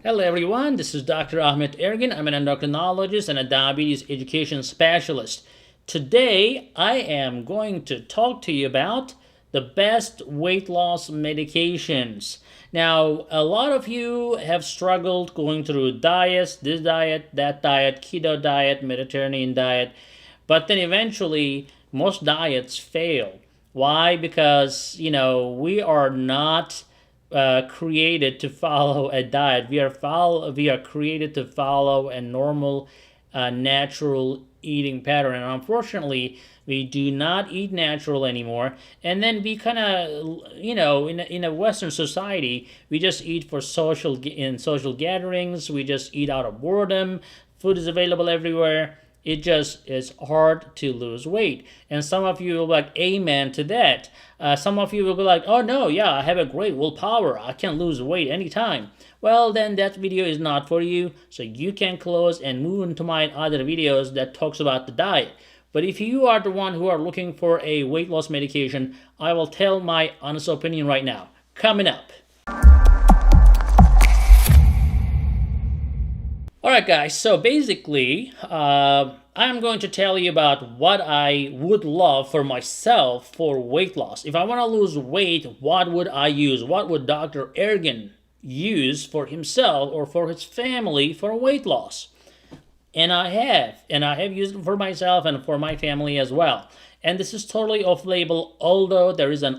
Hello everyone, this is Dr. Ahmed Ergin. I'm an endocrinologist and a diabetes education specialist. Today, I am going to talk to you about the best weight loss medications. Now, a lot of you have struggled going through diets, this diet, that diet, keto diet, Mediterranean diet, but then eventually most diets fail. Why? Because, we are not created to follow a diet. We are created to follow a normal, natural eating pattern. And unfortunately, we do not eat natural anymore. And then we kind of, in a Western society, we just eat for social gatherings. We just eat out of boredom. Food is available everywhere. It just is hard to lose weight. And some of you will be like, amen to that. Some of you will be like, oh no, yeah, I have a great willpower. I can lose weight anytime. Well, then that video is not for you. So you can close and move into my other videos that talks about the diet. But if you are the one who are looking for a weight loss medication, I will tell my honest opinion right now. Coming up. Alright guys, so basically, I'm going to tell you about what I would love for myself for weight loss. If I want to lose weight, what would I use? What would Dr. Ergin use for himself or for his family for weight loss? And I have used it for myself and for my family as well. And this is totally off-label, although there's a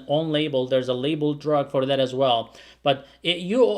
labeled drug for that as well. But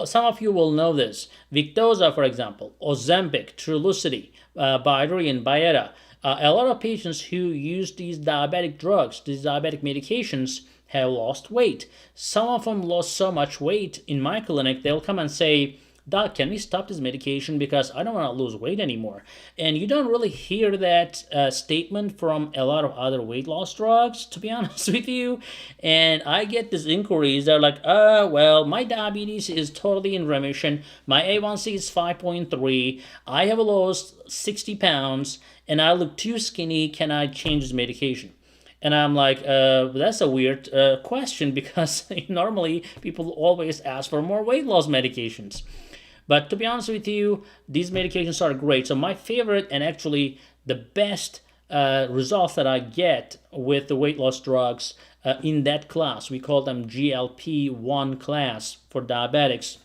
some of you will know this. Victoza, for example, Ozempic, Trulicity, Bydureon, and Byetta. A lot of patients who use these diabetic drugs, these diabetic medications, have lost weight. Some of them lost so much weight in my clinic, they'll come and say, Doc, can we stop this medication because I don't want to lose weight anymore? And you don't really hear that statement from a lot of other weight loss drugs, to be honest with you. And I get these inquiries. They're like, well, my diabetes is totally in remission. My A1C is 5.3. I have lost 60 pounds and I look too skinny. Can I change this medication? And I'm like, that's a weird question because normally people always ask for more weight loss medications. But to be honest with you, these medications are great. So my favorite and actually the best results that I get with the weight loss drugs in that class, we call them GLP-1 class for diabetics.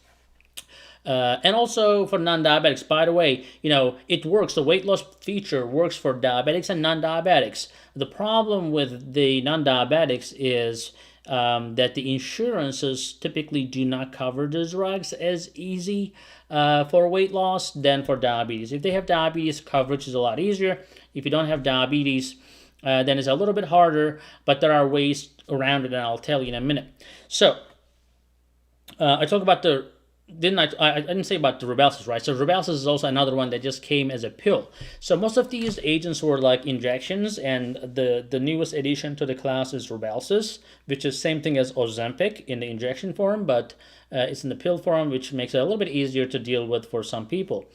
And also for non-diabetics. By the way, it works. The weight loss feature works for diabetics and non-diabetics. The problem with the non-diabetics is that the insurances typically do not cover those drugs as easy for weight loss than for diabetes. If they have diabetes, coverage is a lot easier. If you don't have diabetes, then it's a little bit harder, but there are ways around it, and I'll tell you in a minute. So, I talk about I didn't say about the Rybelsus, right? So Rybelsus is also another one that just came as a pill. So most of these agents were like injections, and the newest addition to the class is Rybelsus, which is same thing as Ozempic in the injection form, but it's in the pill form, which makes it a little bit easier to deal with for some people.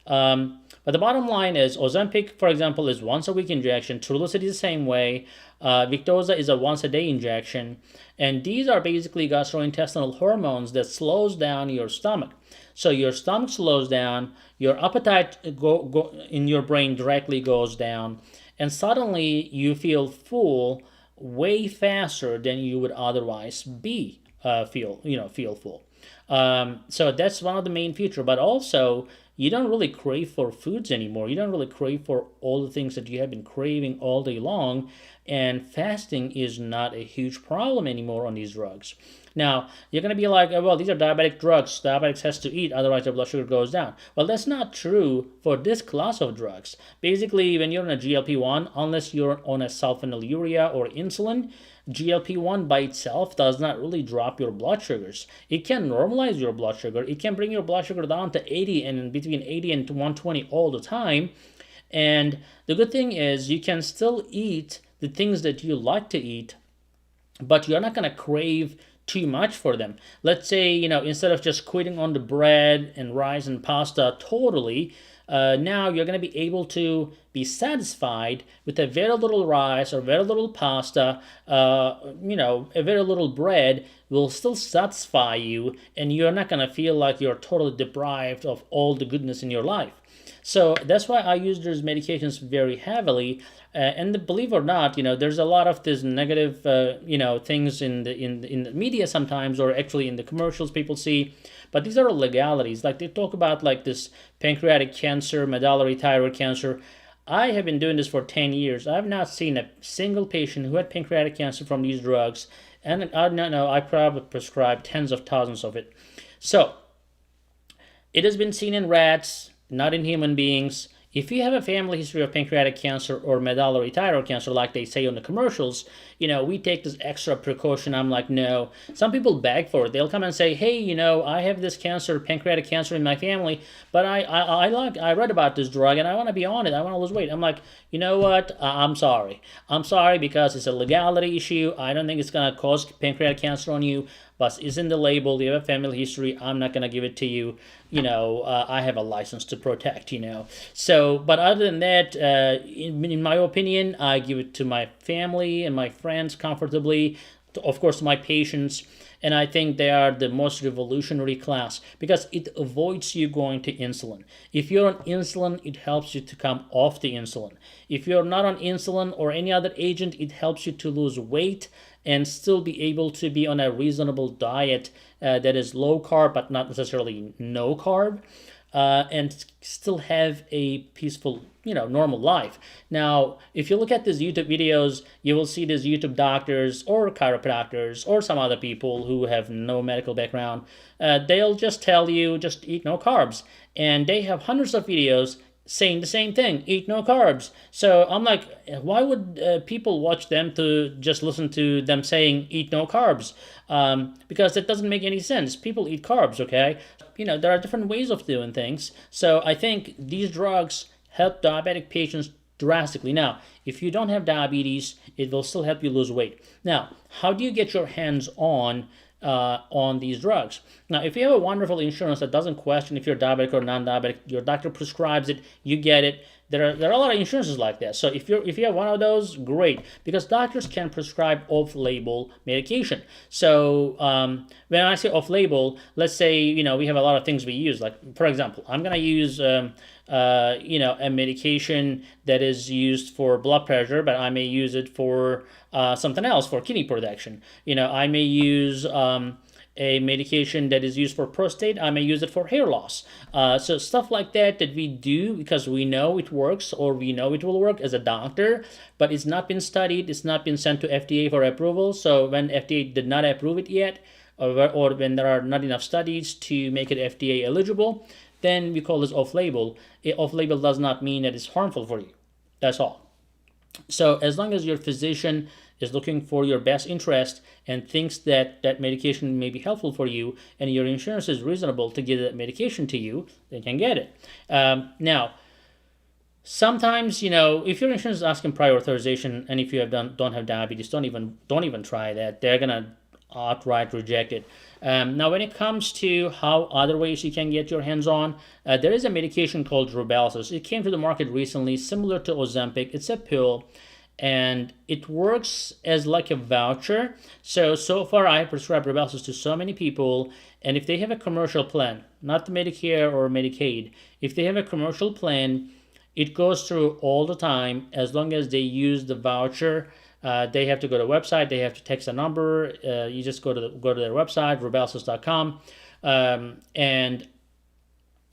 But the bottom line is Ozempic, for example, is once a week injection. Trulicity is the same way. Victoza is a once a day injection. And these are basically gastrointestinal hormones that slows down your stomach. So your stomach slows down, your appetite in your brain directly goes down, and suddenly you feel full way faster than you would otherwise feel full. So that's one of the main features. But also, you don't really crave for foods anymore. You don't really crave for all the things that you have been craving all day long. And fasting is not a huge problem anymore on these drugs. Now, you're going to be like, well, these are diabetic drugs. Diabetics has to eat, otherwise their blood sugar goes down. Well, that's not true for this class of drugs. Basically, when you're on a GLP-1, unless you're on a sulfonylurea or insulin, GLP-1 by itself does not really drop your blood sugars. It can normalize your blood sugar. It can bring your blood sugar down to 80 and between 80 and 120 all the time. And the good thing is you can still eat the things that you like to eat, but you're not going to crave too much for them. Let's say, instead of just quitting on the bread and rice and pasta totally, now you're going to be able to be satisfied with a very little rice or very little pasta, a very little bread will still satisfy you, and you're not going to feel like you're totally deprived of all the goodness in your life. So that's why I use those medications very heavily. And believe it or not, there's a lot of this negative, things in the media sometimes, or actually in the commercials people see. But these are legalities. Like they talk about like this pancreatic cancer, medullary thyroid cancer. I have been doing this for 10 years. I've not seen a single patient who had pancreatic cancer from these drugs. And I probably prescribed tens of thousands of it. So it has been seen in rats, not in human beings. If you have a family history of pancreatic cancer or medullary thyroid cancer, like they say on the commercials, we take this extra precaution. I'm like, no. Some people beg for it. They'll come and say, hey, I have this cancer, pancreatic cancer in my family, but I read about this drug and I want to be on it. I want to lose weight. I'm like, you know what? I'm sorry. I'm sorry because it's a legality issue. I don't think it's going to cause pancreatic cancer on you, but it's in the label. You have a family history. I'm not going to give it to you. I have a license to protect, So, but other than that, in my opinion, I give it to my family and my friends comfortably, of course, my patients, and I think they are the most revolutionary class because it avoids you going to insulin. If you're on insulin, it helps you to come off the insulin. If you're not on insulin or any other agent, it helps you to lose weight and still be able to be on a reasonable diet that is low carb but not necessarily no carb, and still have a peaceful, normal life. Now, if you look at these YouTube videos, you will see these YouTube doctors or chiropractors or some other people who have no medical background. They'll just tell you, just eat no carbs. And they have hundreds of videos saying the same thing, eat no carbs. So I'm like, why would people watch them to just listen to them saying eat no carbs? Because it doesn't make any sense. People eat carbs, okay? There are different ways of doing things. So I think these drugs help diabetic patients drastically. Now, if you don't have diabetes, it will still help you lose weight. Now, how do you get your hands on these drugs? Now, if you have a wonderful insurance that doesn't question if you're diabetic or non-diabetic, your doctor prescribes it, you get it. There are a lot of insurances like that. So if you have one of those, great, because doctors can prescribe off-label medication. So when I say off-label, let's say we have a lot of things we use. Like for example, I'm gonna use a medication that is used for blood pressure, but I may use it for something else, for kidney protection. I may use a medication that is used for prostate. I may use it for hair loss. So stuff like that we do because we know it works or we know it will work as a doctor, but it's not been studied. It's not been sent to FDA for approval. So when FDA did not approve it yet, or when there are not enough studies to make it FDA eligible, then we call this off-label. Off-label does not mean that it's harmful for you. That's all. So as long as your physician is looking for your best interest and thinks that that medication may be helpful for you and your insurance is reasonable to give that medication to you, they can get it. Now, sometimes, if your insurance is asking prior authorization and if you don't have diabetes, don't even try that. They're going to outright reject it. Now, when it comes to how other ways you can get your hands on, there is a medication called revitalize. It came to the market recently, similar to Ozempic. It's a pill, and it works as like a voucher. So far, I have prescribed revitalize to so many people, and if they have a commercial plan, not the Medicare or Medicaid, if they have a commercial plan, it goes through all the time as long as they use the voucher. They have to go to the website. They have to text a number. You just go to their website, revitalize.com, and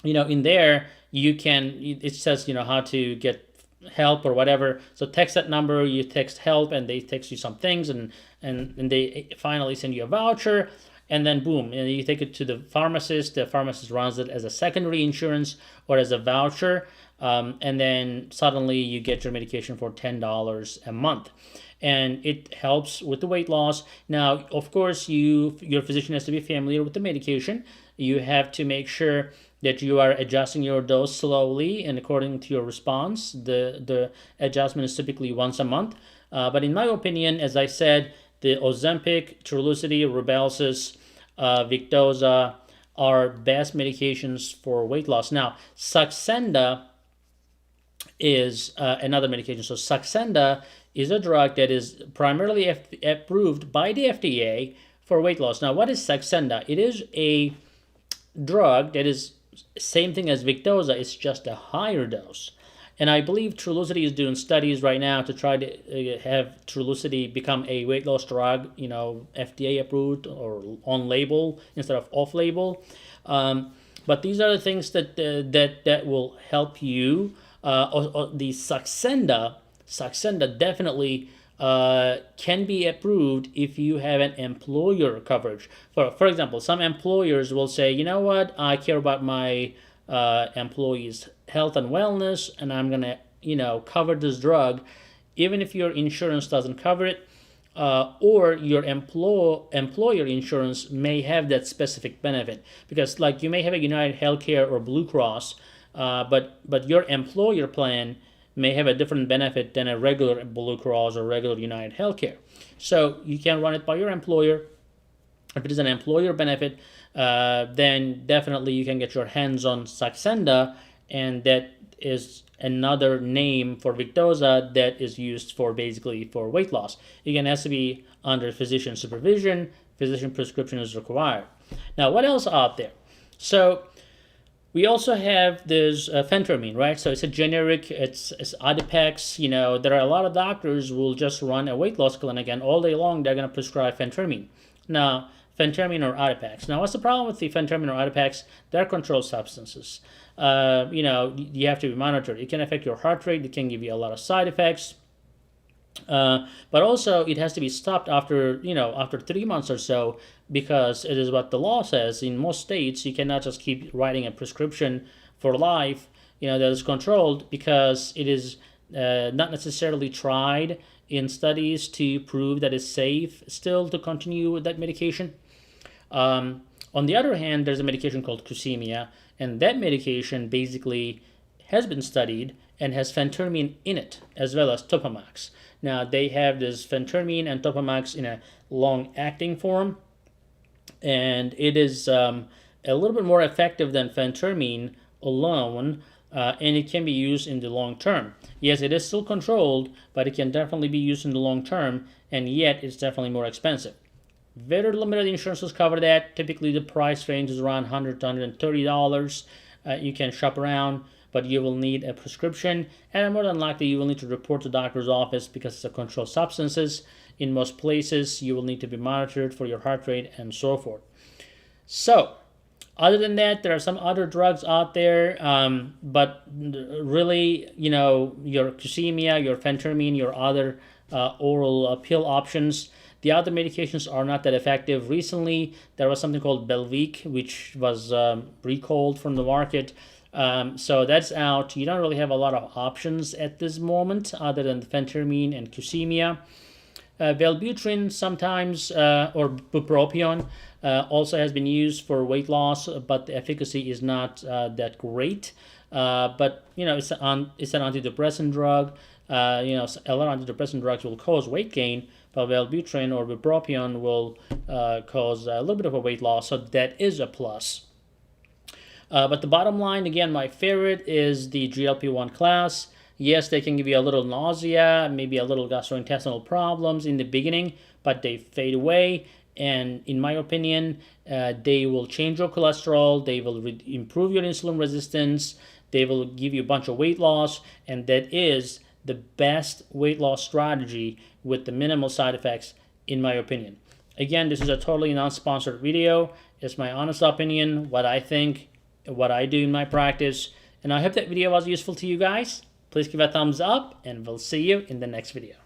in there you can. It says how to get help or whatever. So text that number. You text help, and they text you some things, and they finally send you a voucher. And then boom, and you take it to the pharmacist. The pharmacist runs it as a secondary insurance or as a voucher, and then suddenly you get your medication for $10 a month. And it helps with the weight loss. Now, of course, your physician has to be familiar with the medication. You have to make sure that you are adjusting your dose slowly and according to your response. The adjustment is typically once a month. But in my opinion, as I said, the Ozempic, Trulicity, Rybelsus, Victoza, are best medications for weight loss. Now, Saxenda is another medication. So Saxenda is a drug that is primarily approved by the FDA for weight loss. Now, what is Saxenda? It is a drug that is same thing as Victoza. It's just a higher dose. And I believe Trulicity is doing studies right now to try to have Trulicity become a weight loss drug, FDA approved or on label instead of off label. But these are the things that will help you. The Saxenda definitely can be approved if you have an employer coverage. For example, some employers will say, you know what, I care about my employees' health and wellness, and I'm gonna, cover this drug, even if your insurance doesn't cover it, or your employer insurance may have that specific benefit, because like you may have a United Healthcare or Blue Cross, but your employer plan may have a different benefit than a regular Blue Cross or regular United Healthcare. So you can run it by your employer. If it is an employer benefit, then definitely you can get your hands on Saxenda, and that is another name for Victoza that is used for basically for weight loss. Again, it has to be under physician supervision. Physician prescription is required. Now, what else out there? So we also have this phentermine, right? So it's a generic, it's Adipex. There are a lot of doctors who will just run a weight loss clinic, and all day long they're going to prescribe phentermine. Now, phentermine or Adipex. Now, what's the problem with the phentermine or Adipex? They're controlled substances. You have to be monitored. It can affect your heart rate. It can give you a lot of side effects. But also, it has to be stopped after 3 months or so, because it is what the law says. In most states, you cannot just keep writing a prescription for life, that is controlled, because it is not necessarily tried in studies to prove that it's safe still to continue with that medication. On the other hand, there's a medication called Cusimia, and that medication basically has been studied and has phentermine in it, as well as Topamax. Now, they have this phentermine and Topamax in a long-acting form, and it is a little bit more effective than phentermine alone, and it can be used in the long term. Yes, it is still controlled, but it can definitely be used in the long term, and yet it's definitely more expensive. Very limited insurances cover that. Typically, the price range is around $100 to $130. You can shop around, but you will need a prescription, and more than likely you will need to report to the doctor's office, because it's a controlled substances. In most places, you will need to be monitored for your heart rate and so forth. So, other than that, there are some other drugs out there, but really, your Cusimia, your phentermine, your other oral pill options, the other medications are not that effective. Recently, there was something called Belviq, which was recalled from the market. So that's out. You don't really have a lot of options at this moment other than phentermine and Cusimia. Wellbutrin sometimes, or bupropion, also has been used for weight loss, but the efficacy is not that great. But it's an antidepressant drug. A lot of antidepressant drugs will cause weight gain, but Wellbutrin or bupropion will cause a little bit of a weight loss, so that is a plus. But the bottom line, again, my favorite is the GLP-1 class. Yes, they can give you a little nausea, maybe a little gastrointestinal problems in the beginning, but they fade away. And in my opinion, they will change your cholesterol, they will improve your insulin resistance, they will give you a bunch of weight loss, and that is the best weight loss strategy with the minimal side effects, in my opinion. Again, this is a totally non-sponsored video. It's my honest opinion, what I think, what I do in my practice, and I hope that video was useful to you guys. Please give a thumbs up, and we'll see you in the next video.